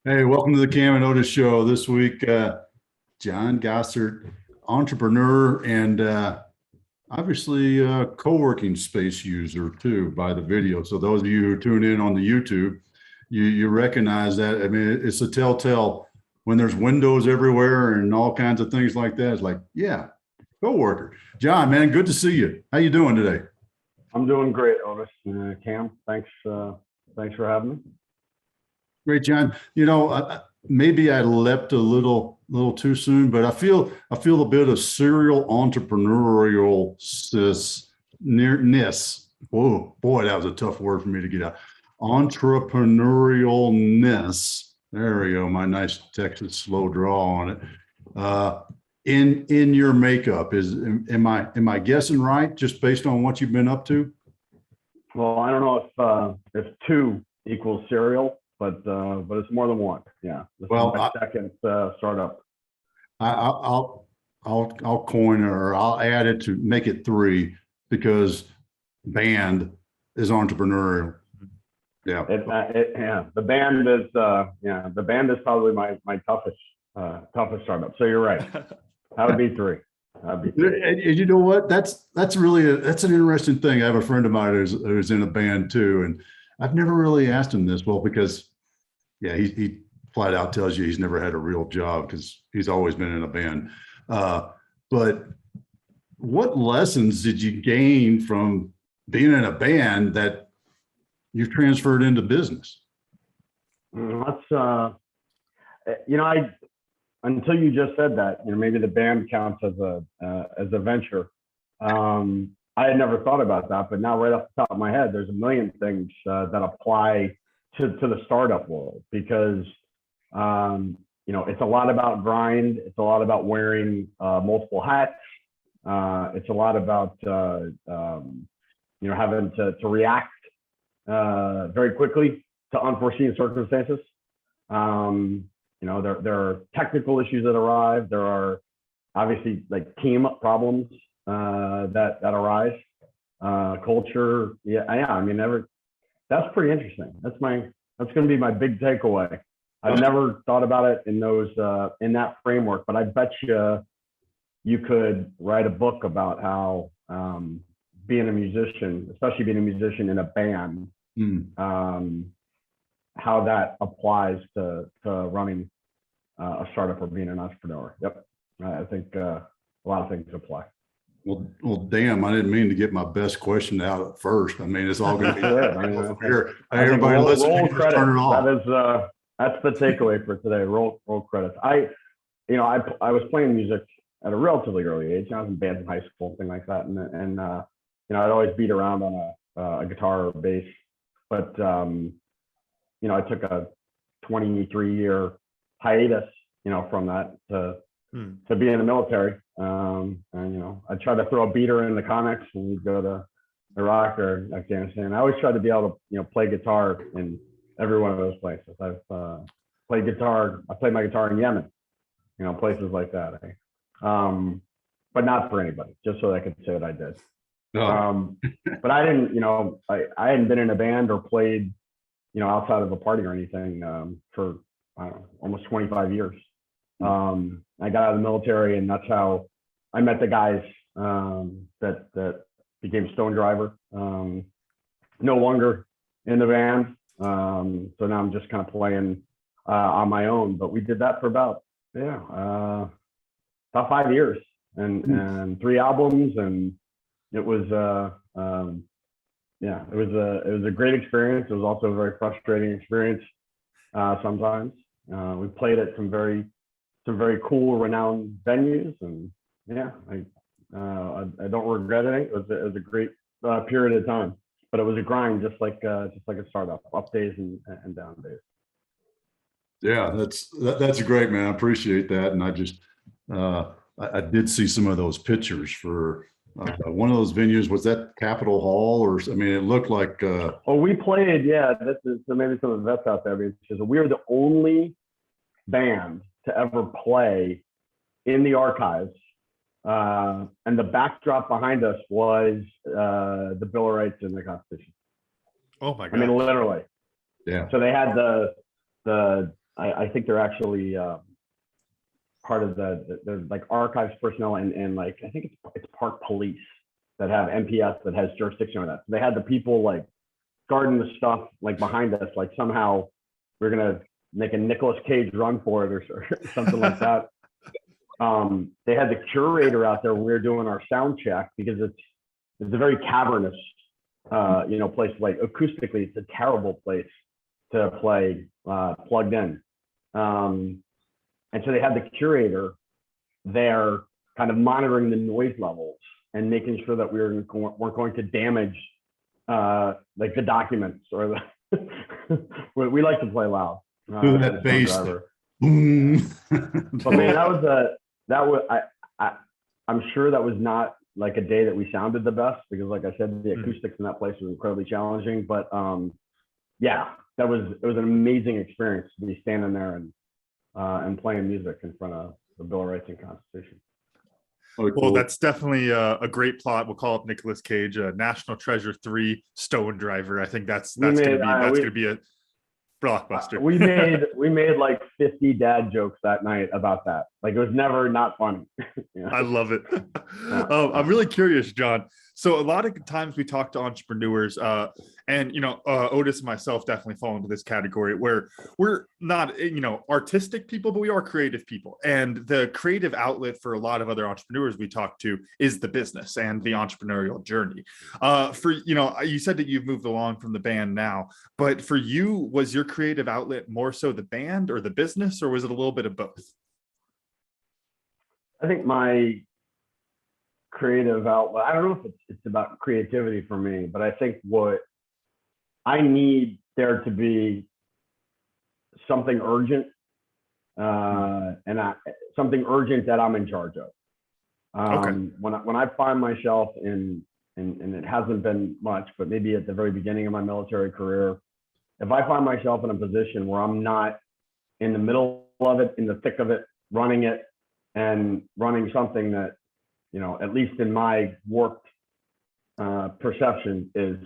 Hey, welcome to the Cam and Otis Show. This week, John Gossart, entrepreneur and obviously co-working space user too by the video. So those of you who tune in on the YouTube, you recognize that. I mean, it's a telltale when there's windows everywhere and all kinds of things like that. It's like, yeah, co-worker. John, man, good to see you. How you doing today? I'm doing great, Otis. Cam, thanks for having me. Great, John. Maybe I leapt a little too soon, but I feel a bit of serial entrepreneurial nearness. Oh boy, that was a tough word for me to get out. Entrepreneurialness. There we go. My nice Texas slow draw on it. In your makeup am I guessing right just based on what you've been up to? Well, I don't know if two equals serial, but it's more than one. Yeah. This Well, is my second startup. I'll coin it, or I'll add it to make it three, because band is entrepreneurial. Yeah. The band is probably my toughest startup. So you're right. That would be three. And you know what? That's really that's an interesting thing. I have a friend of mine who's in a band too, and I've never really asked him this. Well, because yeah, he flat out tells you he's never had a real job because he's always been in a band. But what lessons did you gain from being in a band that you've transferred into business? That's I until you just said that, maybe the band counts as a venture. I had never thought about that, but now right off the top of my head, there's a million things that apply to the startup world, because it's a lot about grind. It's a lot about wearing multiple hats. It's a lot about having to react very quickly to unforeseen circumstances. There are technical issues that arrive. There are obviously like team problems that arise. Culture, I mean, that's pretty interesting. That's going to be my big takeaway. I've never thought about it in that framework, but I bet you could write a book about how being a musician, especially being a musician in a band, how that applies to running a startup or being an entrepreneur. Yep. I think a lot of things apply. Well, damn! I didn't mean to get my best question out at first. I mean, it's all going to be here. Everybody, listening, just turn it off. That's the takeaway for today. Roll credits. I was playing music at a relatively early age. I was in bands in high school, thing like that, and I'd always beat around on a guitar or bass. But I took a 23-year hiatus, from that to be in the military. And I tried to throw a beater in the comics when we go to Iraq or Afghanistan. I always tried to be able to, play guitar in every one of those places. I've played guitar. I played my guitar in Yemen, places like that. But not for anybody, just so I could say what I did. No. But I didn't, I hadn't been in a band or played, outside of a party or anything for almost 25 years. I got out of the military, and that's how I met the guys that became Stone Driver. No longer in the band, so now I'm just kind of playing on my own. But we did that for about 5 years and 3 albums, and it was it was a great experience. It was also a very frustrating experience sometimes. We played at some very cool, renowned venues, and I don't regret it. It was a great period of time, but it was a grind, just like a startup, up days and down days. Yeah, that's great, man. I appreciate that, and I did see some of those pictures for one of those venues. Was that Capitol Hall, or I mean, it looked like. We played. Yeah, this is so maybe some of the vets out there, because we were the only band to ever play in the archives, and the backdrop behind us was the Bill of Rights and the Constitution. Oh my God! I mean, literally. Yeah. So they had the I think they're actually part of the like archives personnel and like I think it's Park Police that have MPS that has jurisdiction on that. So they had the people like guarding the stuff like behind us, like somehow we're gonna make a Nicolas Cage run for it or something like that. They had the curator out there when we were doing our sound check because it's a very cavernous place. Like acoustically, it's a terrible place to play plugged in. And so they had the curator there kind of monitoring the noise levels and making sure that we weren't going to damage like the documents or the we like to play loud. Do that bass. Boom. But man, I'm sure that was not like a day that we sounded the best because like I said, the acoustics in that place was incredibly challenging. But yeah, it was an amazing experience to be standing there and playing music in front of the Bill of Rights and Constitution. Oh, cool. Well, that's definitely a great plot. We'll call it Nicolas Cage, National Treasure 3, Stone Driver. I think that's gonna be a blockbuster. We made like 50 dad jokes that night about that. Like it was never not funny. Yeah. I love it. I'm really curious, John. So a lot of times we talk to entrepreneurs, and Otis and myself definitely fall into this category where we're not artistic people, but we are creative people. And the creative outlet for a lot of other entrepreneurs we talk to is the business and the entrepreneurial journey. You said that you've moved along from the band now, but for you, was your creative outlet more so the band or the business, or was it a little bit of both? I think my creative outlet, I don't know if it's about creativity for me, but I think what I need there to be something urgent something urgent that I'm in charge of. Okay. When I find myself and it hasn't been much, but maybe at the very beginning of my military career, if I find myself in a position where I'm not in the middle of it, in the thick of it, running it and running something that, at least in my warped perception is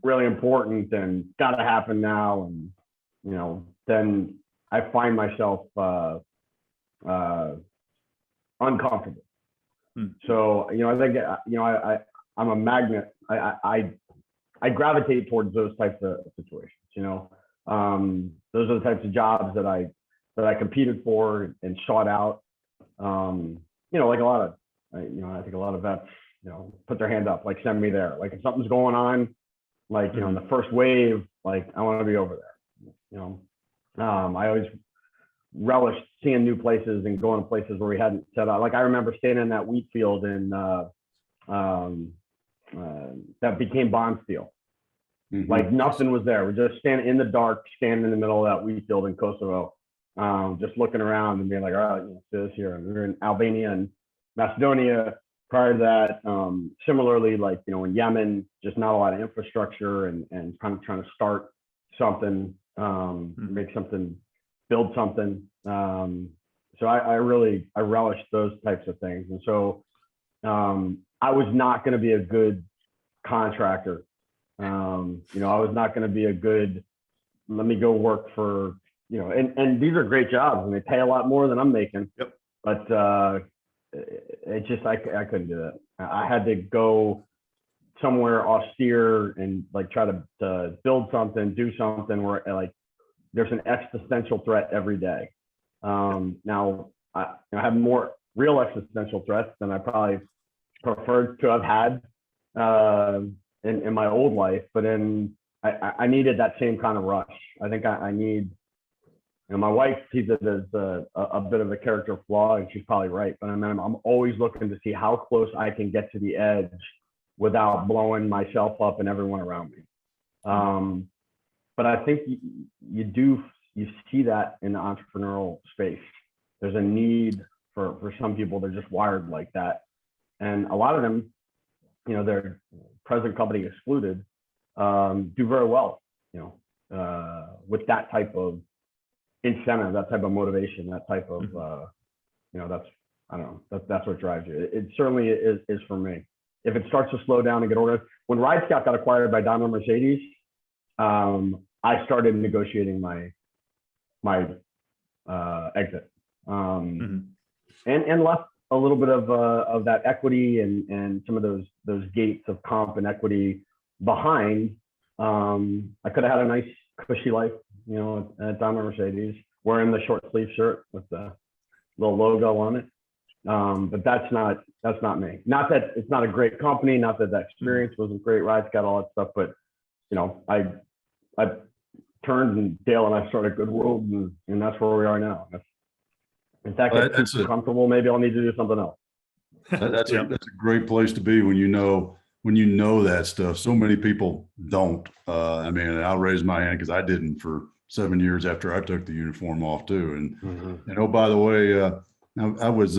really important and got to happen now. And, then I find myself uncomfortable. So, I think, I'm a magnet. I gravitate towards those types of situations, those are the types of jobs that I competed for and sought out. Like a lot of, I think a lot of vets, put their hand up, like send me there. Like if something's going on, like, in the first wave, like I want to be over there. I always relished seeing new places and going to places where we hadn't set up. Like I remember standing in that wheat field in that became Bondsteel. Like nothing was there. We're just standing in the dark, standing in the middle of that wheat field in Kosovo, just looking around and being like, all right, this here. And we were in Albania and Macedonia prior to that. Similarly, like, in Yemen, just not a lot of infrastructure and kind of trying to start something, make something, build something. So I relished those types of things. And so I was not going to be a good contractor. I was not going to be a good, let me go work for, and these are great jobs and they pay a lot more than I'm making. Yep. But it just, I couldn't do that. I had to go somewhere austere and like try to build something, do something where like there's an existential threat every day. Now I have more real existential threats than I probably preferred to have had in my old life, but I needed that same kind of rush. I think I need, my wife sees it as a bit of a character flaw, and she's probably right. But I'm always looking to see how close I can get to the edge without blowing myself up and everyone around me. But I think you see that in the entrepreneurial space. There's a need for some people. They're just wired like that, and a lot of them, their present company excluded, do very well, with that type of incentive, that type of motivation, that type of, that's, I don't know, that's what drives you. It certainly is for me. If it starts to slow down and get organized, when Ride Scout got acquired by Daimler Mercedes, I started negotiating my exit, Mhm. and left a little bit of that equity and some of those gates of comp and equity behind. I could have had a nice cushy life, at a time of Mercedes, wearing the short sleeve shirt with the little logo on it. But that's not me. Not that it's not a great company, not that experience wasn't great, rides got all that stuff, but I turned, and Dale and I started Goodworld, and that's where we are now. In fact, it's too comfortable. Maybe I'll need to do something else. That's a great place to be when you know that stuff. So many people don't. I mean, I'll raise my hand because I didn't for 7 years after I took the uniform off too. And oh, by the way, I was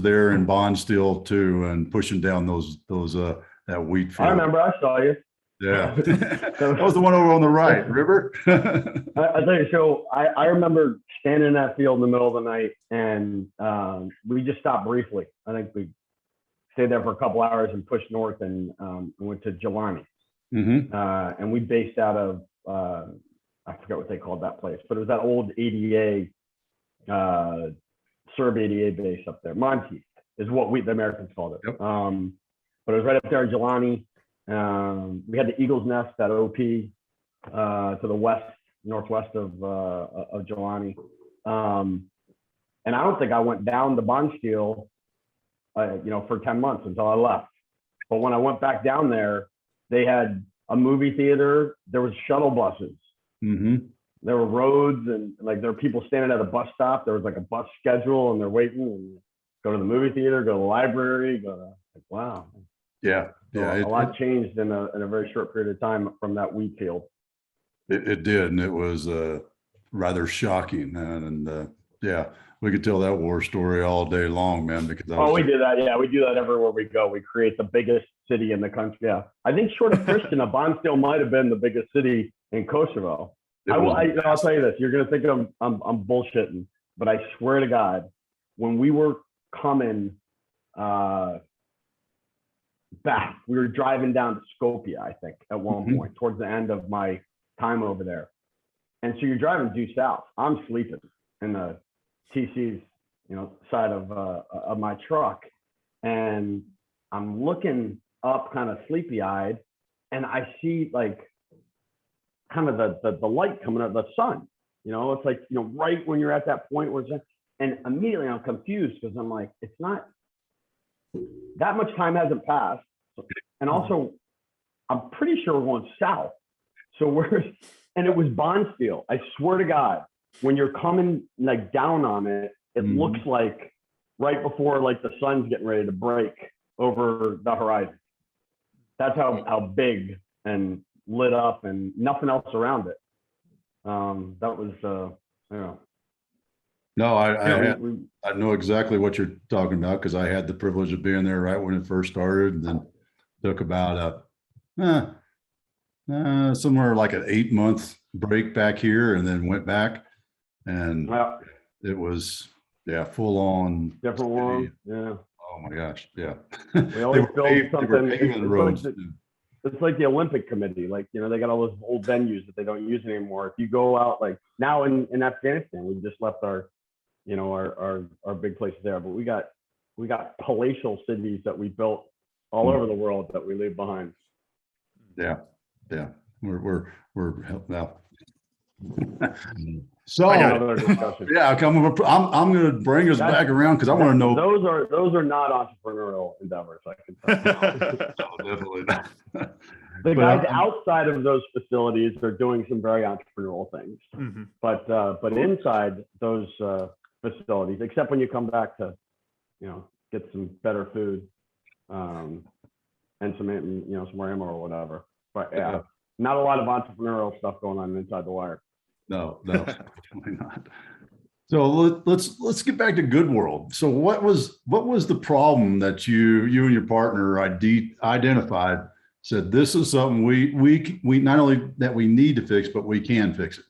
there in bond steel too, and pushing down that wheat field. I remember, I saw you. Yeah, that was the one over on the right, River. I tell you, so I remember standing in that field in the middle of the night, and we just stopped briefly. I think we stayed there for a couple hours and pushed north, and went to Jelani. And we based out of I forget what they called that place, but it was that old ADA Serb ADA base up there. Monteith is what the Americans called it. Yep. But it was right up there in Jelani. We had the Eagle's Nest, that OP, to the northwest of Jelani. And I don't think I went down the bond steel, for 10 months until I left. But when I went back down there, they had a movie theater. There was shuttle buses. There were roads, and like there were people standing at a bus stop. There was like a bus schedule, and they're waiting and go to the movie theater, go to the library, wow. Yeah. A lot changed in a very short period of time from that wheat field. It did, and it was rather shocking, man. And we could tell that war story all day long, man. Because we do that. Yeah, we do that everywhere we go. We create the biggest city in the country. Yeah, I think short of Pristina, Bondsteel might have been the biggest city in Kosovo. I'll tell you this: you're gonna think I'm bullshitting, but I swear to God, when we were coming back, we were driving down to Skopje, I think, at one point towards the end of my time over there. And so you're driving due south. I'm sleeping in the TC's, side of my truck, and I'm looking up, kind of sleepy-eyed, and I see like kind of the light coming out of the sun. It's like right when you're at that point where and immediately I'm confused because I'm like, it's not. That much time hasn't passed. And also, I'm pretty sure we're going south. So and it was Bondsteel. I swear to God, when you're coming like down on it, it looks like right before like the sun's getting ready to break over the horizon. That's how big and lit up, and nothing else around it. That was, No, I know exactly what you're talking about because I had the privilege of being there right when it first started, and then took about somewhere like an 8-month break back here, and then went back, and it was full on different world. Yeah. Oh my gosh, yeah. We always build something. It's like the Olympic Committee, like, they got all those old venues that they don't use anymore. If you go out, like now in Afghanistan, we just left our big places there, but we got palatial cities that we built all over the world that we leave behind. Yeah. We're now. So I'm going to bring us back around because I want to know. Those are not entrepreneurial endeavors, I can tell you. No, definitely not. The guys outside of those facilities are doing some very entrepreneurial things, but inside those facilities, except when you come back to, get some better food, and some more ammo or whatever. But not a lot of entrepreneurial stuff going on inside the wire. No, definitely not. So let's get back to Goodworld. So what was the problem that you and your partner identified? Said this is something we not only that we need to fix, but we can fix it.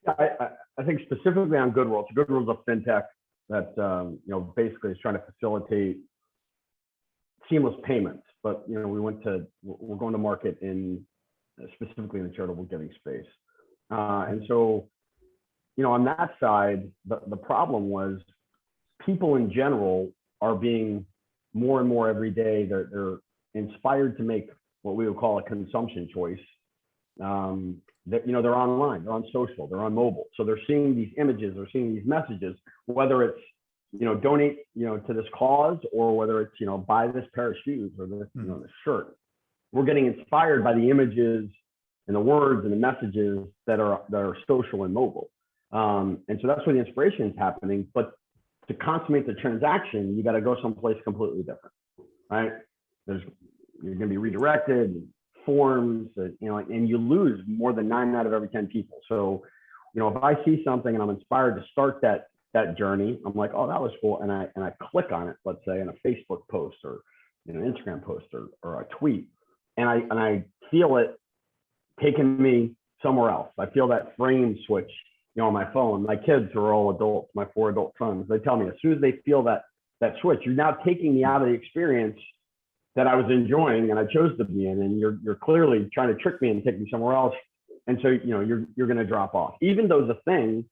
Yeah, I think specifically on Goodworld. So Goodworld's a fintech that basically is trying to facilitate seamless payments. But we're going to market specifically in the charitable giving space. And so, on that side, the problem was people in general are being more and more every day. They're inspired to make what we would call a consumption choice. That they're online, they're on social, they're on mobile, so they're seeing these images, they're seeing these messages, whether it's donate to this cause, or whether it's buy this pair of shoes or this this shirt. We're getting inspired by the images and the words and the messages that are social and mobile, and so that's where the inspiration is happening. But to consummate the transaction, you got to go someplace completely different, right? You're going to be redirected, forms, and you lose more than 9 out of every 10 people. So, if I see something and I'm inspired to start that journey, I'm like, oh, that was cool, and I click on it, let's say in a Facebook post or Instagram post or a tweet, and I feel it taking me somewhere else. I feel that frame switch, on my phone. My kids are all adults, my 4 adult sons. They tell me as soon as they feel that switch, you're now taking me out of the experience that I was enjoying and I chose to be in, and you're clearly trying to trick me and take me somewhere else. And so you're going to drop off, even though the thing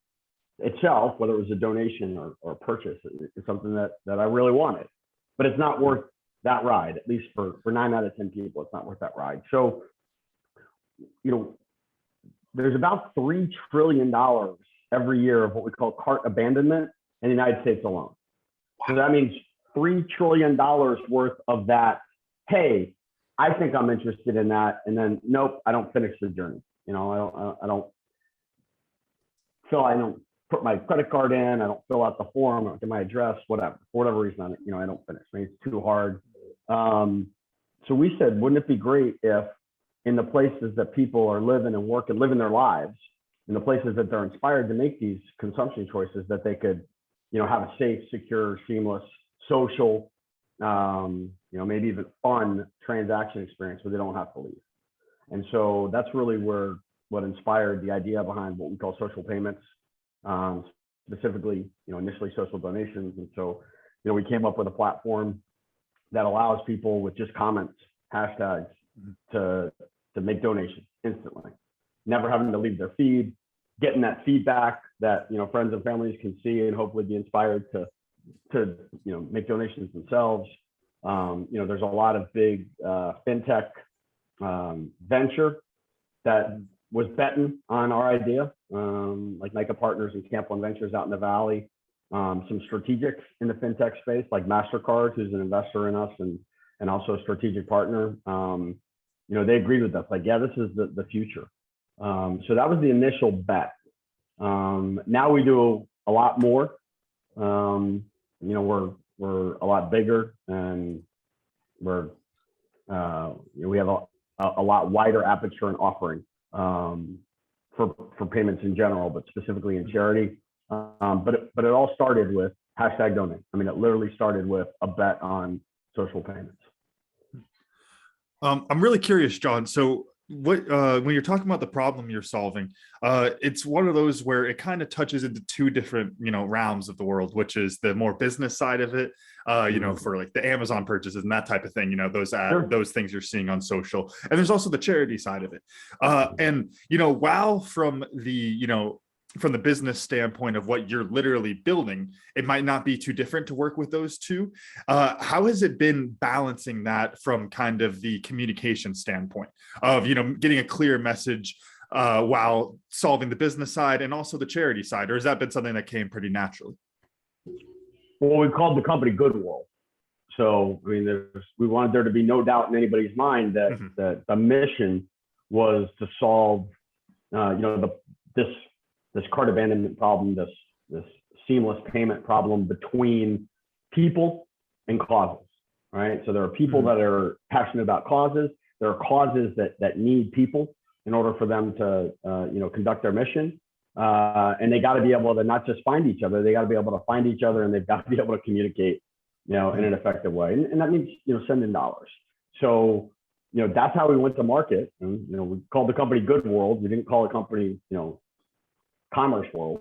itself, whether it was a donation or a purchase, is something that I really wanted, but it's not worth that ride. At least for 9 out of 10 people, it's not worth that ride. So there's about $3 trillion every year of what we call cart abandonment in the United States alone. So that means $3 trillion worth of that. Hey, I think I'm interested in that, and then nope, I don't finish the journey. I don't put my credit card in. I don't fill out the form. I don't get my address. Whatever, for whatever reason, I don't finish. Maybe it's too hard. So we said, wouldn't it be great if, in the places that people are living and work and living their lives, in the places that they're inspired to make these consumption choices, that they could, have a safe, secure, seamless, social, maybe even fun transaction experience where they don't have to leave. And so that's really what inspired the idea behind what we call social payments, specifically, initially social donations. And so, we came up with a platform that allows people with just comments, hashtags, to make donations instantly, never having to leave their feed, getting that feedback that friends and families can see and hopefully be inspired to make donations themselves. There's a lot of big fintech venture that was betting on our idea, like Nika Partners and Camp One Ventures out in the Valley. Some strategics in the fintech space, like Mastercard, who's an investor in us and also a strategic partner. They agreed with us, like, yeah, this is the future. So that was the initial bet. Now we do a lot more. We're a lot bigger, and we have a lot wider aperture and offering for payments in general, but specifically in charity. But it all started with #donate. I mean, it literally started with a bet on social payments. I'm really curious, John. So what when you're talking about the problem you're solving, it's one of those where it kind of touches into 2 different realms of the world, which is the more business side of it, for like the Amazon purchases and that type of thing, those things you're seeing on social, and there's also the charity side of it. And while from the business standpoint of what you're literally building, it might not be too different to work with those 2. How has it been balancing that from kind of the communication standpoint of, getting a clear message while solving the business side and also the charity side? Or has that been something that came pretty naturally? Well, we called the company Goodworld. So, I mean, we wanted there to be no doubt in anybody's mind that, that the mission was to solve, this cart abandonment problem, this seamless payment problem between people and causes, right? So there are people that are passionate about causes. There are causes that need people in order for them to, conduct their mission. And they got to be able to not just find each other, they got to be able to find each other, and they've got to be able to communicate, in an effective way. And that means, sending dollars. So, that's how we went to market. And, we called the company Goodworld. We didn't call the company, Commerce World.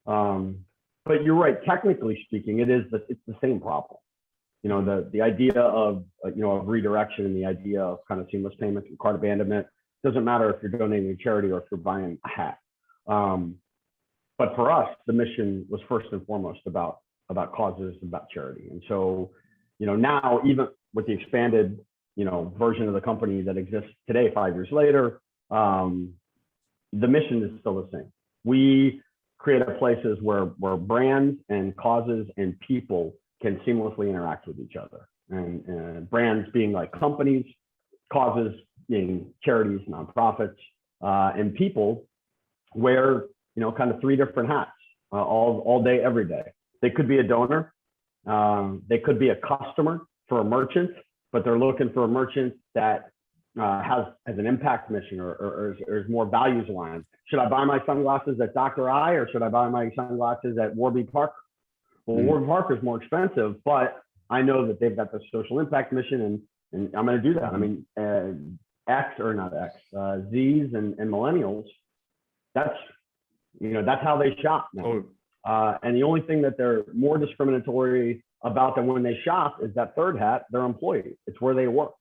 But you're right, technically speaking, it's the same problem. The idea of redirection and the idea of kind of seamless payments and cart abandonment doesn't matter if you're donating to charity or if you're buying a hat. But for us, the mission was first and foremost about causes, about charity. And so, now even with the expanded, version of the company that exists today, 5 years later, the mission is still the same. We create places where brands and causes and people can seamlessly interact with each other. And brands being like companies, causes being charities, nonprofits, and people wear, kind of three different hats all day, every day. They could be a donor. They could be a customer for a merchant, but they're looking for a merchant that has an impact mission or is more values aligned. Should I buy my sunglasses at Dr. I, or should I buy my sunglasses at Warby Parker? Well, Warby Parker is more expensive, but I know that they've got the social impact mission, and I'm going to do that. I mean, Z's and millennials, that's how they shop now. And the only thing that they're more discriminatory about than when they shop is that third hat, their employee. It's where they work.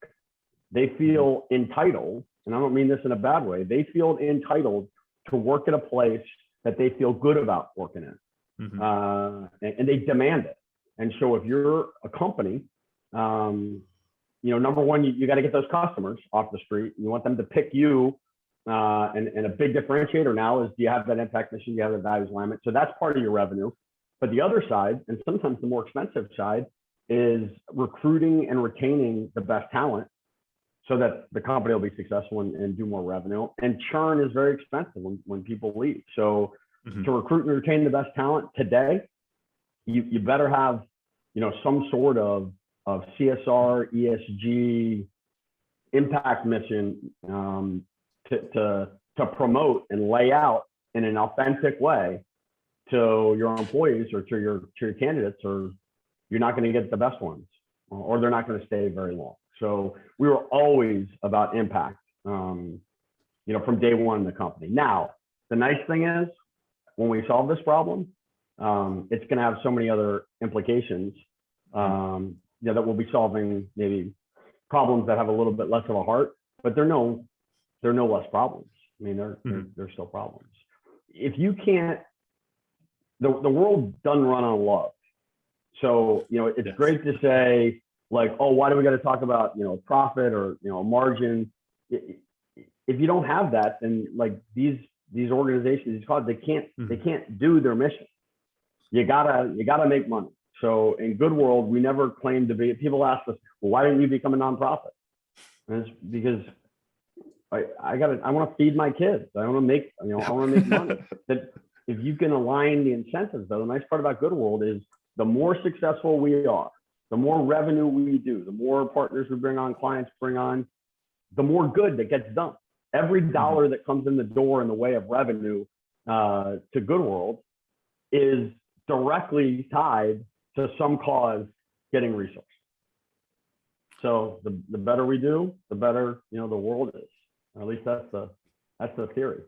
They feel entitled, and I don't mean this in a bad way, they feel entitled to work at a place that they feel good about working in. And they demand it. And so if you're a company, number one, you got to get those customers off the street. You want them to pick you. And a big differentiator now is, do you have that impact mission? Do you have the values alignment? So that's part of your revenue. But the other side, and sometimes the more expensive side, is recruiting and retaining the best talent so that the company will be successful and do more revenue. And churn is very expensive when people leave. So to recruit and retain the best talent today, you better have, some sort of CSR, ESG, impact mission to promote and lay out in an authentic way to your employees or to your candidates, or you're not going to get the best ones, or they're not going to stay very long. So we were always about impact, from day one in the company. Now, the nice thing is, when we solve this problem, it's going to have so many other implications, that we'll be solving maybe problems that have a little bit less of a heart, but they're no less problems. I mean, they're still problems. If you can't, the world doesn't run on love. So, it's great to say, like, oh, why do we got to talk about, profit or, margin? If you don't have that, then like these organizations, these causes, they can't do their mission. You gotta make money. So in Goodworld, we never claimed to be. People ask us, well, why didn't you become a nonprofit? And it's because I want to feed my kids. I want to make, I want to make money. That if you can align the incentives, though, the nice part about Goodworld is the more successful we are, the more revenue we do, the more partners we bring on, clients bring on, the more good that gets done. Every dollar that comes in the door in the way of revenue to Goodworld is directly tied to some cause getting resources. So the better we do, the better the world is. Or at least that's the theory.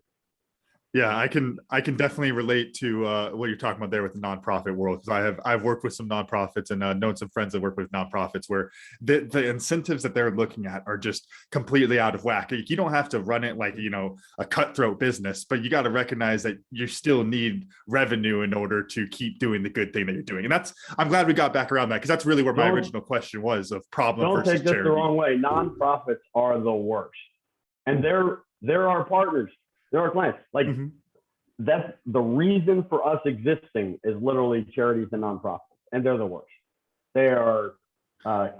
Yeah, I can definitely relate to what you're talking about there with the nonprofit world, because I've worked with some nonprofits and known some friends that work with nonprofits where the incentives that they're looking at are just completely out of whack. You don't have to run it like a cutthroat business, but you got to recognize that you still need revenue in order to keep doing the good thing that you're doing. And I'm glad we got back around that, because that's really where my original question was, of problem versus charity. Don't take this the wrong way. Nonprofits are the worst, and they're our partners. There are clients. Like that's the reason for us existing is literally charities and nonprofits, and they're the worst. They are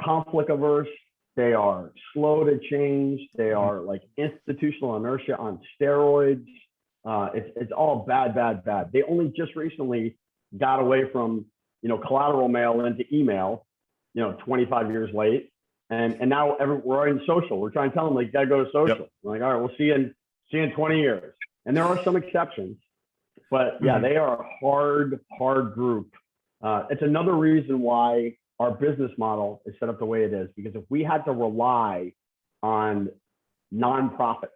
conflict averse. They are slow to change. They are like institutional inertia on steroids. It's all bad. They only just recently got away from collateral mail into email, 25 years late, and now we're in social. We're trying to tell them, like, you gotta go to social. Yep. We're like, all right, we'll see you in 20 years. And there are some exceptions, but yeah, they are a hard group. It's another reason why our business model is set up the way it is, because if we had to rely on nonprofits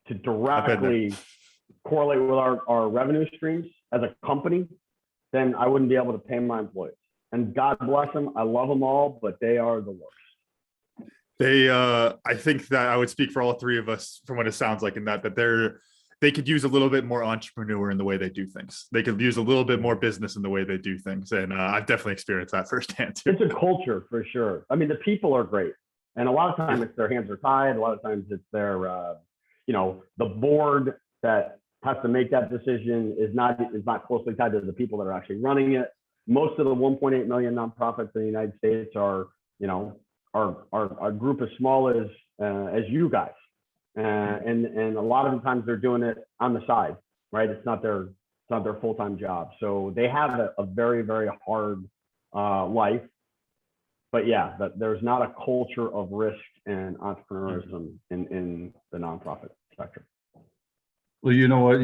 to directly correlate with our revenue streams as a company, then I wouldn't be able to pay my employees. And God bless them. I love them all, but they are the worst. I think that I would speak for all three of us from what it sounds like in that they're they could use a little bit more entrepreneur in the way they do things. They could use a little bit more business in the way they do things. And I've definitely experienced that firsthand too. It's a culture for sure. I mean, the people are great. And a lot of times it's their hands are tied. A lot of times it's their, the board that has to make that decision is not closely tied to the people that are actually running it. Most of the 1.8 million nonprofits in the United States are a group as small as you guys. And a lot of the times they're doing it on the side, right? It's not their full-time job. So they have a very, very hard life. But yeah, there's not a culture of risk and entrepreneurism in the nonprofit sector. Well, you know what,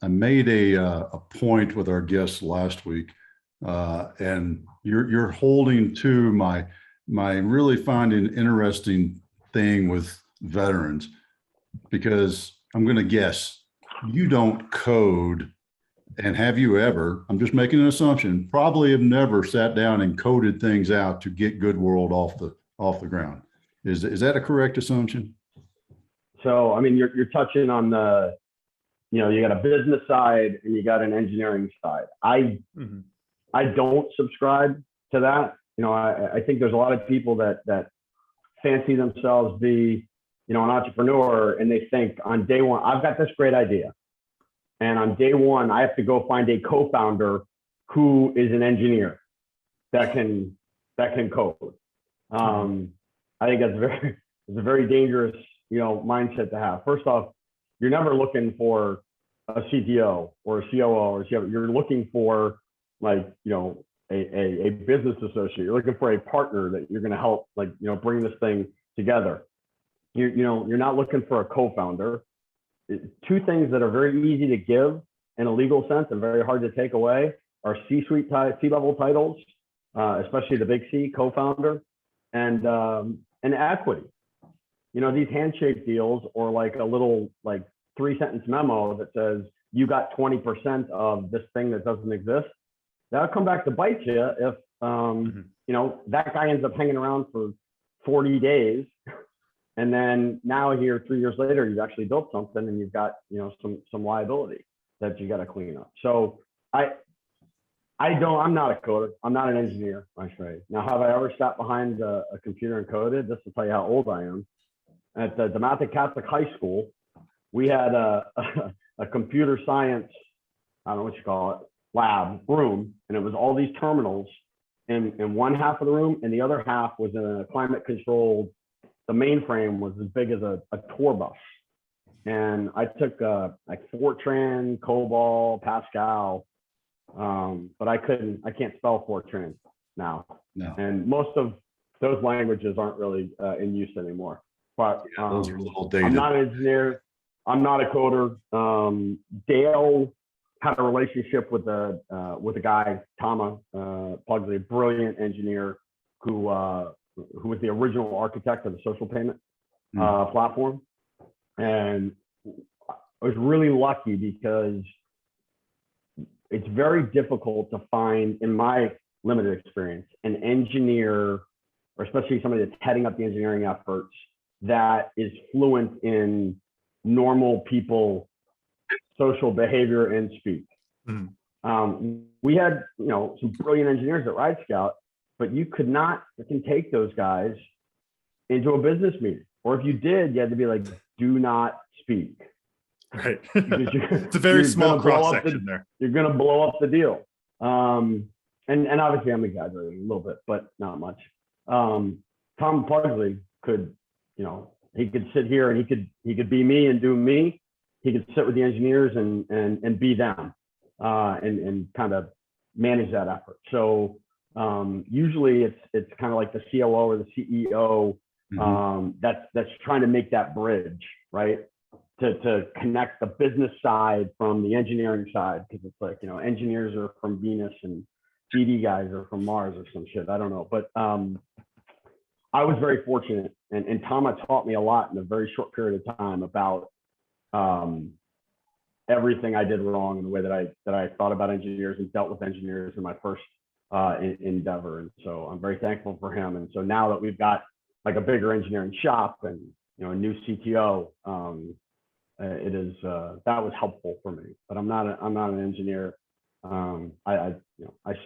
I made a point with our guests last week, and you're holding to my really finding interesting thing with veterans, because I'm going to guess you don't code. And have you ever, I'm just making an assumption, probably have never sat down and coded things out to get Goodworld off the ground. Is that a correct assumption? So, I mean, you're touching on the, you got a business side and you got an engineering side. I don't subscribe to that. I think there's a lot of people that fancy themselves be, an entrepreneur, and they think on day one, I've got this great idea. And on day one, I have to go find a co-founder who is an engineer that can code. I think it's a very dangerous, mindset to have. First off, you're never looking for a CTO or a COO or CFO. You're looking for a business associate. You're looking for a partner that you're going to help, bring this thing together. You're not looking for a co-founder. Two things that are very easy to give in a legal sense and very hard to take away are C-level titles, especially the big C, co-founder, and equity. These handshake deals, or like a little 3-sentence memo that says you got 20% of this thing that doesn't exist. That'll come back to bite you if that guy ends up hanging around for 40 days. And then now here, 3 years later, you've actually built something and you've got, some liability that you got to clean up. So I'm not a coder. I'm not an engineer, by trade. Now, have I ever sat behind a computer and coded? This will tell you how old I am. At the DeMatha Catholic High School, we had a computer science, I don't know what you call it, lab room. And it was all these terminals in one half of the room, and the other half was in a climate controlled. The mainframe was as big as a tour bus. And I took Fortran, COBOL, Pascal, but I can't spell Fortran now. No. And most of those languages aren't really in use anymore. But those are a little dated. I'm not an engineer. I'm not a coder. Dale had a relationship with a guy, Tama Pugsley, a brilliant engineer who was the original architect of the social payment platform. And I was really lucky because it's very difficult to find, in my limited experience, an engineer, or especially somebody that's heading up the engineering efforts, that is fluent in normal people, social behavior and speak. We had, some brilliant engineers at Ride Scout, but you could not take those guys into a business meeting. Or if you did, you had to be like, do not speak. Right. It's a very small cross section there. You're going to blow up the deal. And obviously I'm exaggerating a little bit, but not much. Tom Pugsley could, he could sit here and he could be me and do me. He could sit with the engineers and be them and kind of manage that effort. So usually it's kind of like the COO or the CEO that's trying to make that bridge, right? To connect the business side from the engineering side, because it's like, engineers are from Venus and CD guys are from Mars or some shit. I don't know. But I was very fortunate, and Tama taught me a lot in a very short period of time about everything I did wrong and the way that I thought about engineers and dealt with engineers in my first endeavor. And so I'm very thankful for him. And so now that we've got like a bigger engineering shop and a new CTO, it is that was helpful for me. But I'm not an engineer. I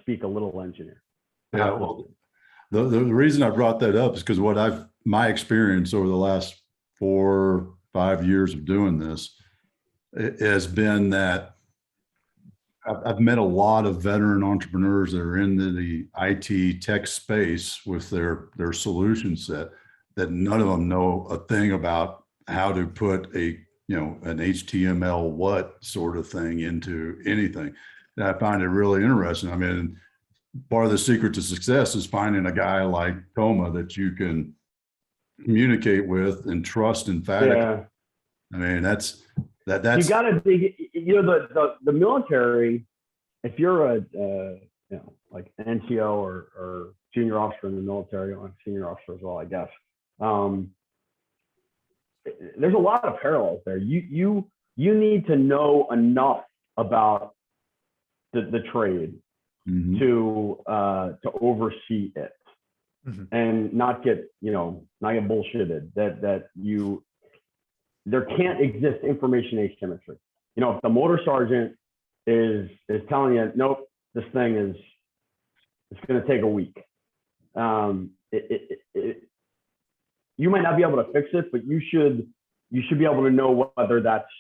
speak a little engineer. Yeah, well, the reason I brought that up is because my experience over the last 4-5 years of doing this, it has been that I've met a lot of veteran entrepreneurs that are in the IT tech space with their solution set, that none of them know a thing about how to put an HTML what sort of thing into anything. And I find it really interesting. I mean, part of the secret to success is finding a guy like Toma that you can communicate with and trust emphatically. Yeah. I mean, that's you got to dig. The military. If you're a like an NCO or junior officer in the military, or senior officer as well, I guess. There's a lot of parallels there. You need to know enough about the trade to oversee it, and not get bullshitted. There can't exist information asymmetry. If the motor sergeant is telling you, nope, this thing it's going to take a week. You might not be able to fix it, but you should be able to know whether that's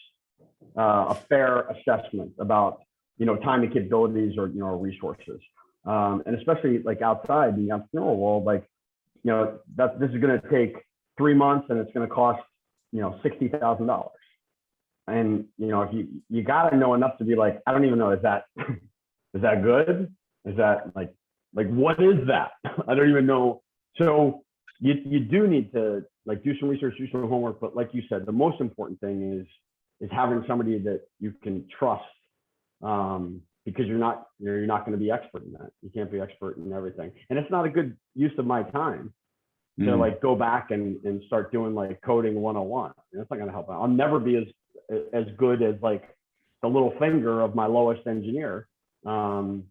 a fair assessment about time and capabilities or resources, and especially like outside in the entrepreneurial world, this is going to take 3 months and it's going to cost $60,000. And if you got to know enough to be like, I don't even know, is that good? Is that like what is that? I don't even know. So you do need to do some research, do some homework. But like you said, the most important thing is having somebody that you can trust, because you're not going to be expert in that. You can't be expert in everything, and it's not a good use of my time to go back and start doing coding 101. That's not going to help out. I'll never be as good as the little finger of my lowest engineer, and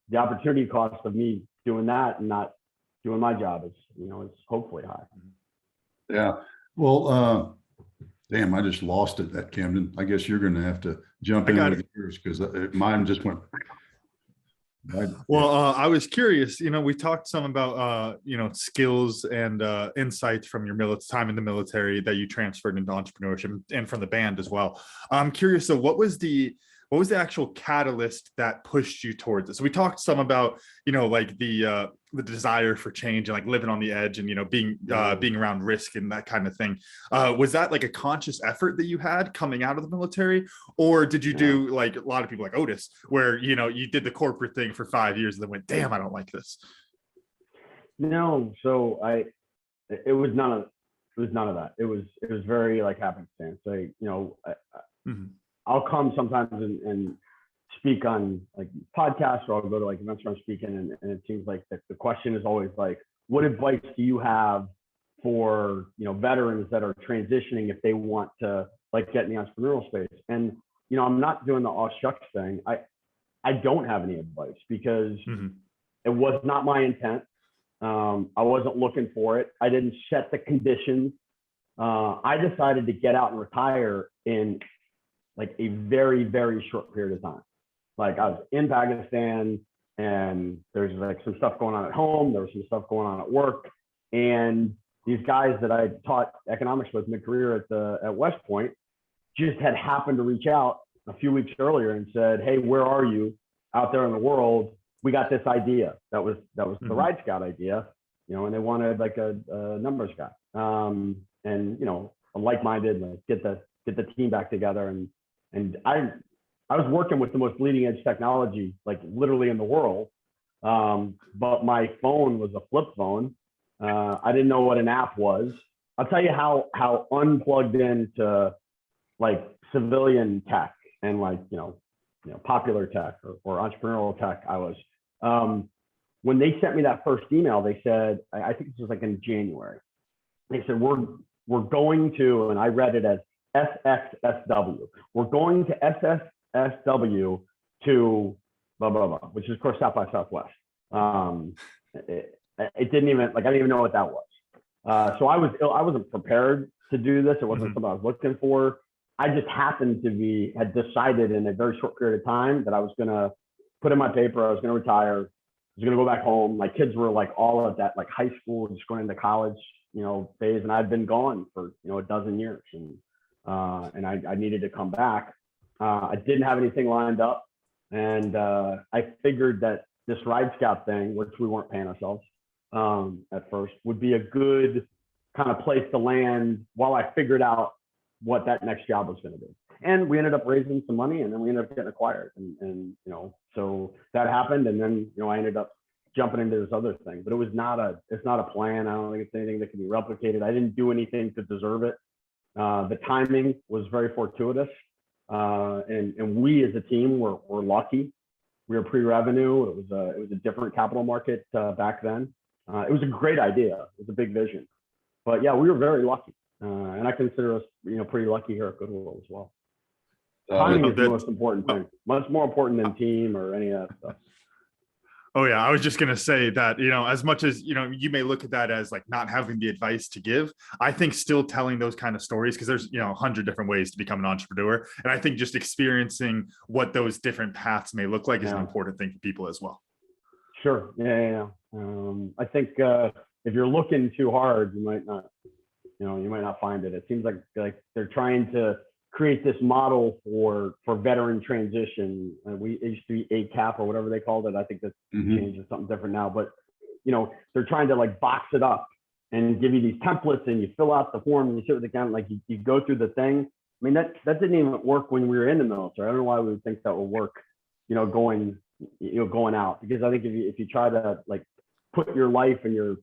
the opportunity cost of me doing that and not doing my job is hopefully high. Yeah. Well, damn, I just lost it at Camden. I guess you're going to have to jump in with yours, because mine just went. Well, I was curious, we talked some about, skills and insights from your time in the military that you transferred into entrepreneurship, and from the band as well. I'm curious. So what was the actual catalyst that pushed you towards it? So we talked some about, the desire for change and living on the edge and, being around risk and that kind of thing. Was that a conscious effort that you had coming out of the military, or did you do a lot of people like Otis, where, you did the corporate thing for 5 years and then went, damn, I don't like this? No. So it was none of that. It was very happenstance. I'll come sometimes and speak on podcasts, or I'll go to events where I'm speaking, and it seems like the question is always what advice do you have for veterans that are transitioning if they want to get in the entrepreneurial space? And I'm not doing the aw shucks thing. I don't have any advice, because it was not my intent. I wasn't looking for it. I didn't set the conditions. I decided to get out and retire in a very, very short period of time. I was in Pakistan, and there's some stuff going on at home. There was some stuff going on at work. And these guys that I taught economics with mid-career at West Point just had happened to reach out a few weeks earlier and said, hey, where are you out there in the world? We got this idea. That was the Ride Scout idea, and they wanted a numbers guy. And, a like-minded, get the team back together. And I was working with the most bleeding edge technology, literally in the world. But my phone was a flip phone. I didn't know what an app was. I'll tell you how unplugged into civilian tech and popular tech or entrepreneurial tech I was. When they sent me that first email, they said, I think this was in January. They said, we're going to, and I read it as SXSW. We're going to SSSW to blah, blah, blah, which is of course South by Southwest. It didn't even, I didn't even know what that was. So I wasn't prepared to do this. It wasn't something I was looking for. I just happened to had decided in a very short period of time that I was going to put in my paper. I was going to retire. I was going to go back home. My kids were like all at that, like high school, just going into college, phase. And I'd been gone for, a dozen years, and I needed to come back. I didn't have anything lined up. And I figured that this Ride Scout thing, which we weren't paying ourselves at first, would be a good kind of place to land while I figured out what that next job was going to be. And we ended up raising some money, and then we ended up getting acquired. And so that happened. And then, I ended up jumping into this other thing, but it's not a plan. I don't think it's anything that can be replicated. I didn't do anything to deserve it. The timing was very fortuitous. And we as a team were lucky. We were pre-revenue. It was a different capital market back then. It was a great idea. It was a big vision. But yeah, we were very lucky. And I consider us, pretty lucky here at Goodworld as well. Timing is the most important thing. Much more important than team or any of that stuff. Oh yeah, I was just gonna say that, as much as you may look at that as like not having the advice to give, I think still telling those kind of stories, because there's 100 different ways to become an entrepreneur, and I think just experiencing what those different paths may look like is an important thing for people as well. Sure. Yeah. I think if you're looking too hard, you might not find it. It seems like they're trying to create this model for veteran transition. It used to be ACAP or whatever they called it. I think that's changed to something different now. But they're trying to like box it up and give you these templates, and you fill out the form and you sit with the accountant, like you go through the thing. I mean, that didn't even work when we were in the military. I don't know why we would think that would work, going out. Because I think if you try to like put your life and your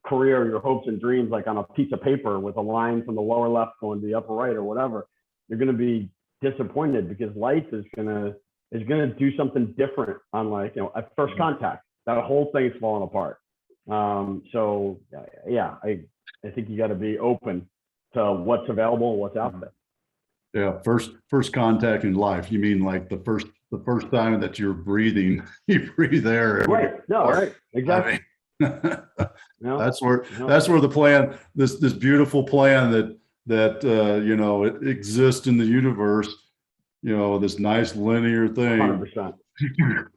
career, your hopes and dreams like on a piece of paper with a line from the lower left going to the upper right or whatever, you're going to be disappointed, because life is going to do something different on like, at first contact. That whole thing's falling apart. So yeah, I think you got to be open to what's available and what's out there. Yeah, first contact in life. You mean like the first time that you're breathing, you breathe air. Right. No, right. Exactly. That's where the plan, this beautiful plan that it exists in the universe, this nice linear thing. 100%.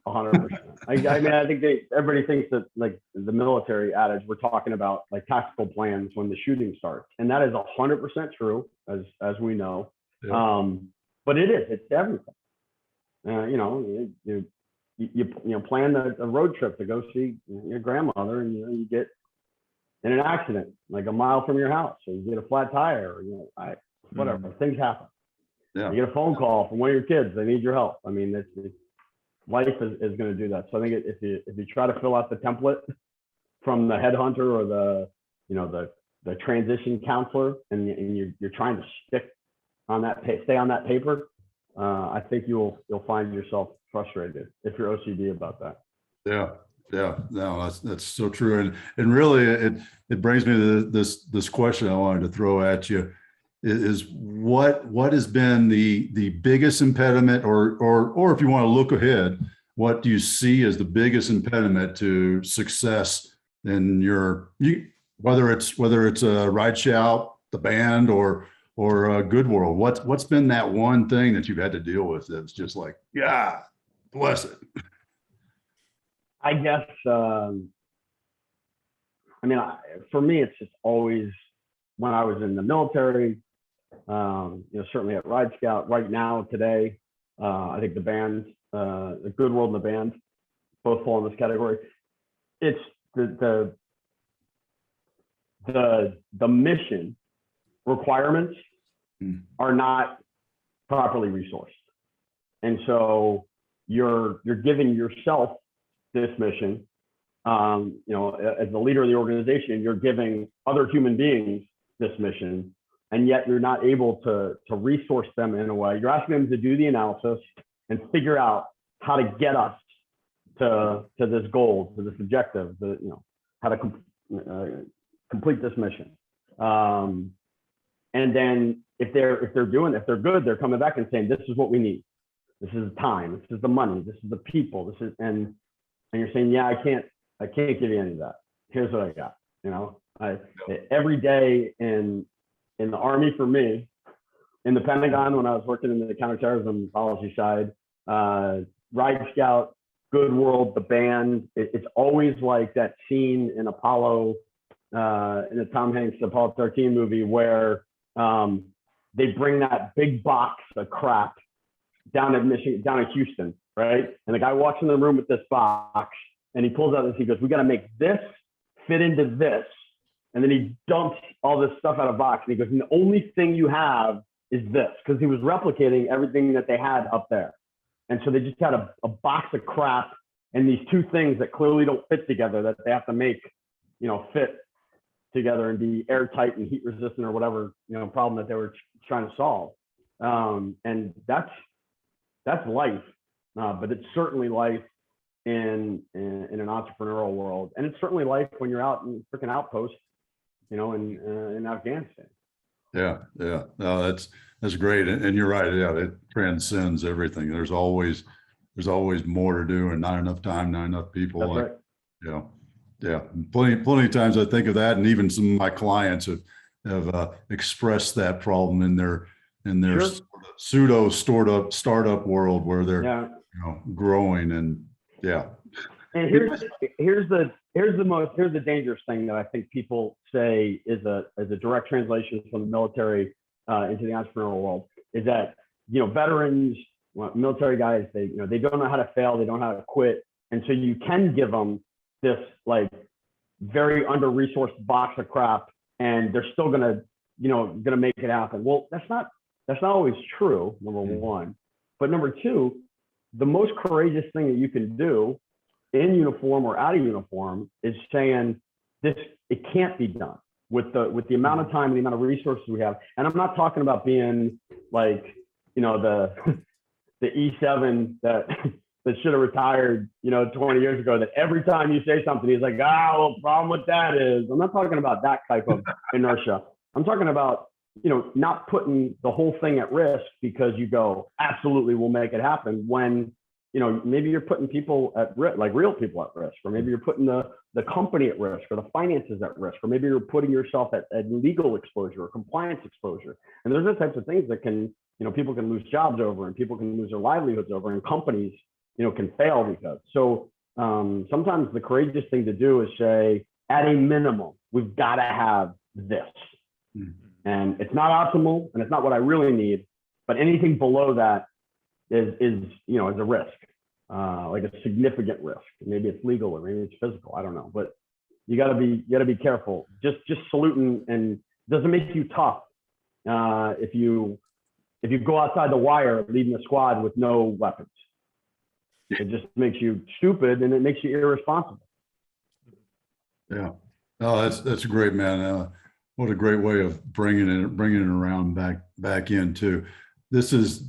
100%. I mean, I think everybody thinks that like the military adage, we're talking about like tactical plans when the shooting starts, and that is 100% true, as we know. Yeah. But it's everything. You plan a road trip to go see your grandmother, and you get in an accident like a mile from your house, or you get a flat tire, or whatever. Things happen. Yeah. You get a phone call from one of your kids, they need your help. I mean, life is going to do that. So I think if you try to fill out the template from the headhunter or the transition counselor, and you're trying to stay on that paper, I think you'll find yourself frustrated if you're OCD about that. Yeah, no, that's so true. And really it brings me to this question I wanted to throw at you is what has been the biggest impediment, or if you want to look ahead, what do you see as the biggest impediment to success in whether it's a Ride Shout, the band, or Goodworld? What's been that one thing that you've had to deal with that's just like, yeah, bless it? I guess, for me, it's just always when I was in the military, certainly at Ride Scout. Right now, today, I think the band, the Goodworld and the band, both fall in this category. It's the mission requirements are not properly resourced, and so you're giving yourself this mission, as the leader of the organization, you're giving other human beings this mission, and yet you're not able to resource them in a way. You're asking them to do the analysis and figure out how to get us to this goal, to this objective, how to complete this mission. And then if they're good, they're coming back and saying, this is what we need. This is the time. This is the money. This is the people. And you're saying, yeah, I can't give you any of that. Here's what I got. Every day in the Army for me in the Pentagon when I was working in the counterterrorism policy side, Ride Scout, Goodworld, the band. It's always like that scene in Apollo, in the Tom Hanks Apollo 13 movie where they bring that big box of crap down at Houston, right? And the guy walks in the room with this box and he pulls out this, he goes, we got to make this fit into this. And then he dumps all this stuff out of a box and he goes, and the only thing you have is this, because he was replicating everything that they had up there. And so they just had a box of crap and these two things that clearly don't fit together that they have to make, fit together and be airtight and heat resistant or whatever, problem that they were trying to solve. And that's life, but it's certainly life in an entrepreneurial world. And it's certainly life when you're out in freaking outpost, in Afghanistan. Yeah. No, that's great. And you're right. Yeah. It transcends everything. There's always more to do and not enough time, not enough people. That's right. Yeah. Plenty of times I think of that. And even some of my clients have expressed that problem in their Sure. pseudo startup world where they're, growing and And here's the dangerous thing that I think people say is a direct translation from the military into the entrepreneurial world is that veterans, military guys, they don't know how to fail, they don't know how to quit, and so you can give them this like very under resourced box of crap, and they're still gonna make it happen. Well, that's not always true. Number one, but number two, the most courageous thing that you can do in uniform or out of uniform is saying it can't be done with the amount of time and the amount of resources we have. And I'm not talking about being like the E7 that should have retired 20 years ago, that every time you say something he's like, well, problem with that is, I'm not talking about that type of inertia. I'm talking about not putting the whole thing at risk because you go, absolutely, we'll make it happen, when maybe you're putting people at risk, like real people at risk, or maybe you're putting the company at risk, or the finances at risk, or maybe you're putting yourself at legal exposure or compliance exposure. And there's those types of things that can, people can lose jobs over, and people can lose their livelihoods over, and companies, can fail because. So sometimes the courageous thing to do is say, at a minimum, we've got to have this. Mm-hmm. And it's not optimal, and it's not what I really need, but anything below that is a risk, like a significant risk. Maybe it's legal or maybe it's physical. I don't know, but you gotta be careful. Just saluting and doesn't make you tough. If you go outside the wire leading a squad with no weapons, it just makes you stupid and it makes you irresponsible. Yeah. Oh, that's great, man. What a great way of bringing it around back in too.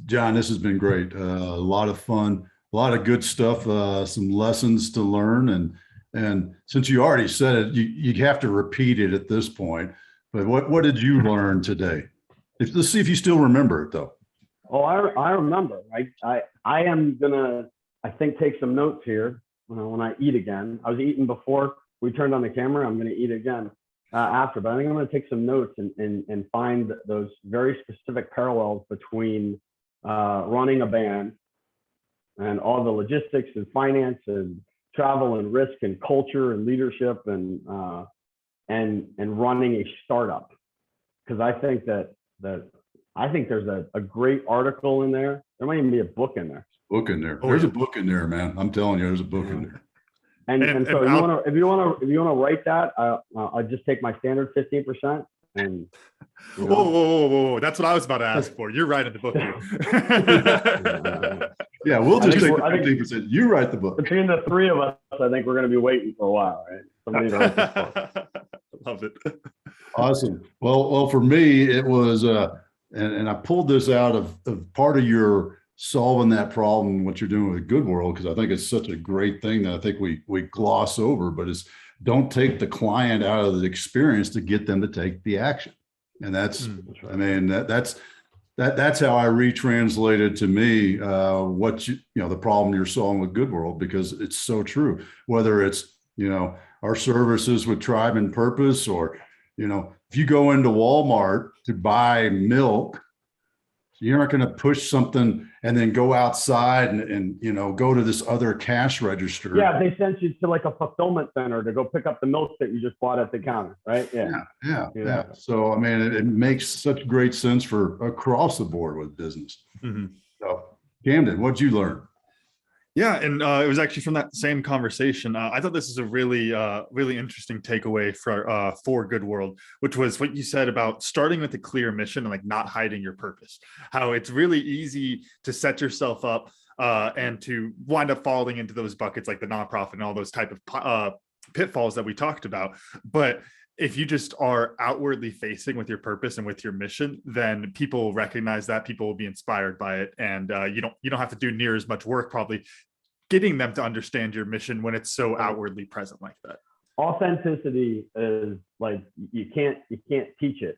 John, this has been great. A lot of fun, a lot of good stuff, some lessons to learn. And since you already said it, you have to repeat it at this point. But what did you learn today? Let's see if you still remember it though. Oh, I remember. I am gonna, I think, take some notes here when I eat again. I was eating before we turned on the camera. I'm gonna eat again after, but I think I'm gonna take some notes and find those very specific parallels between running a band and all the logistics and finance and travel and risk and culture and leadership and running a startup. Because I think that there's a great article in there. There might even be a book in there. There's a book in there, man. I'm telling you, there's a book in there. And so if you want to write that, I'll just take my standard 15%. And whoa! That's what I was about to ask for. You're writing the book. Yeah, we'll just take 15%. You write the book. Between the three of us, I think we're going to be waiting for a while, right? Somebody to write this book. Love it. Awesome. Well, for me, it was, and I pulled this out of part of your solving that problem, what you're doing with Goodworld, because I think it's such a great thing that I think we gloss over, but it's don't take the client out of the experience to get them to take the action. And that's, I mean, that's how I retranslated to me what the problem you're solving with Goodworld, because it's so true. Whether it's our services with Tribe and Purpose, or if you go into Walmart to buy milk, You're not going to push something and then go outside and go to this other cash register. Yeah, they sent you to like a fulfillment center to go pick up the milk that you just bought at the counter, right? Yeah. So, I mean, it makes such great sense for across the board with business. Mm-hmm. So, Camden, what'd you learn? Yeah, and it was actually from that same conversation. I thought this is a really, really interesting takeaway for Goodworld, which was what you said about starting with a clear mission and like not hiding your purpose. How it's really easy to set yourself up and to wind up falling into those buckets like the nonprofit and all those type of pitfalls that we talked about. But if you just are outwardly facing with your purpose and with your mission, then people will recognize that, people will be inspired by it, and you don't have to do near as much work probably getting them to understand your mission when it's so outwardly present like that. Authenticity is like you can't teach it,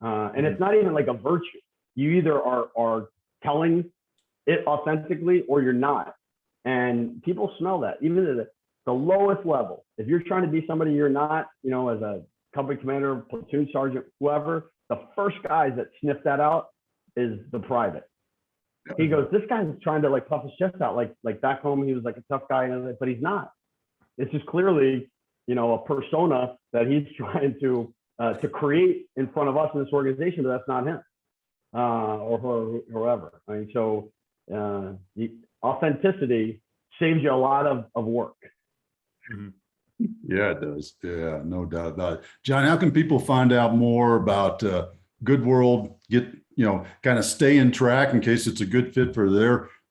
and it's not even like a virtue. You either are telling it authentically or you're not, and people smell that even at the lowest level. If you're trying to be somebody you're not, as a company commander, platoon sergeant, whoever, the first guys that sniff that out is the private. He goes, this guy's trying to like puff his chest out, like back home he was like a tough guy, but he's not. It's just clearly, a persona that he's trying to create in front of us in this organization, but that's not him or whoever. I mean, so authenticity saves you a lot of work. Mm-hmm. Yeah, it does. Yeah, no doubt about it. John, how can people find out more about Goodworld? Get kind of stay in track in case it's a good fit for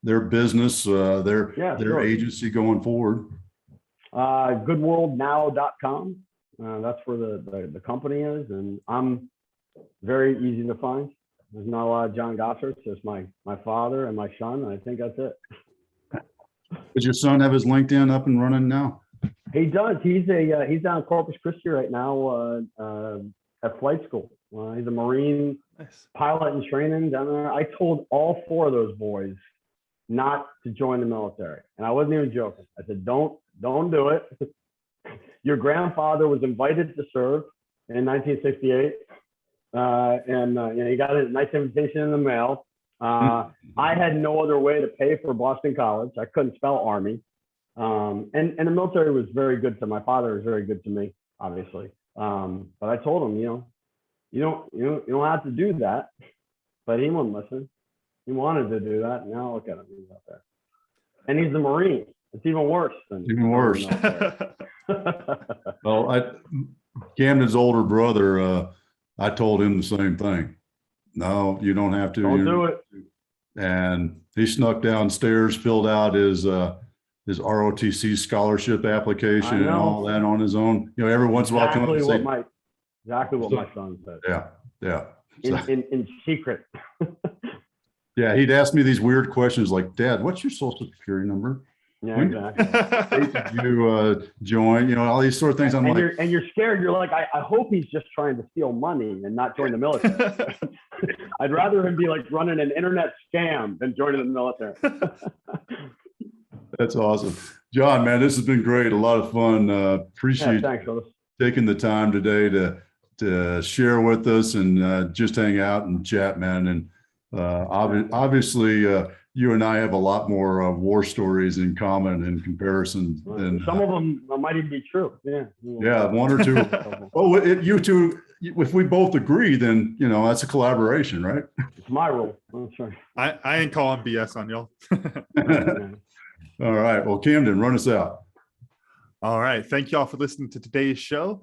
their business, their agency going forward. Goodworldnow.com. That's where the company is, and I'm very easy to find. There's not a lot of John Gossart. Just my father and my son. And I think that's it. Does your son have his LinkedIn up and running now? He does. He's down in Corpus Christi right now at flight school. He's a Marine pilot in training down there. I told all 4 of those boys not to join the military, and I wasn't even joking. I said, "Don't do it. Your grandfather was invited to serve in 1968, and he got a nice invitation in the mail. I had no other way to pay for Boston College. I couldn't spell Army." And the military was very good to my father. Was very good to me, obviously. But I told him, you don't have to do that. But he wouldn't listen. He wanted to do that. Now look at him, he's out there, and he's the Marine. It's even worse. Well, Camden's older brother, I told him the same thing. No, you don't have to. Don't do it. And he snuck downstairs, filled out his ROTC scholarship application and all that on his own. Every once in a while, come up and say, exactly what my son said. Yeah. In secret. Yeah, he'd ask me these weird questions like, "Dad, what's your social security number? Yeah, exactly. Did you join?" All these sort of things. And you're scared. You're like, I hope he's just trying to steal money and not join the military. I'd rather him be like running an internet scam than joining the military. That's awesome. John, man, this has been great. A lot of fun. Appreciate taking the time today to share with us and just hang out and chat, man. And obviously, you and I have a lot more war stories in common in comparison. Than some of them might even be true. Yeah, 1 or 2. Well, you two, if we both agree, then that's a collaboration, right? It's my rule. That's right. I ain't calling BS on y'all. All right. Well, Camden, run us out. All right. Thank you all for listening to today's show.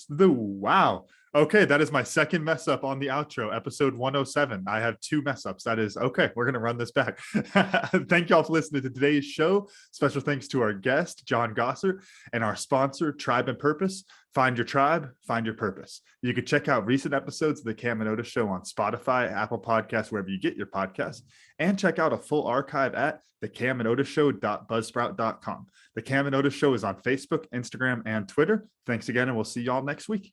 Wow. Okay. That is my second mess up on the outro, episode 107. I have 2 mess ups. That is okay. We're going to run this back. Thank you all for listening to today's show. Special thanks to our guest, John Gossart, and our sponsor, Tribe and Purpose. Find your tribe, find your purpose. You can check out recent episodes of The Cam and Otis Show on Spotify, Apple Podcasts, wherever you get your podcasts, and check out a full archive at thecamandotisshow.buzzsprout.com. The Cam and Otis Show is on Facebook, Instagram, and Twitter. Thanks again, and we'll see y'all next week.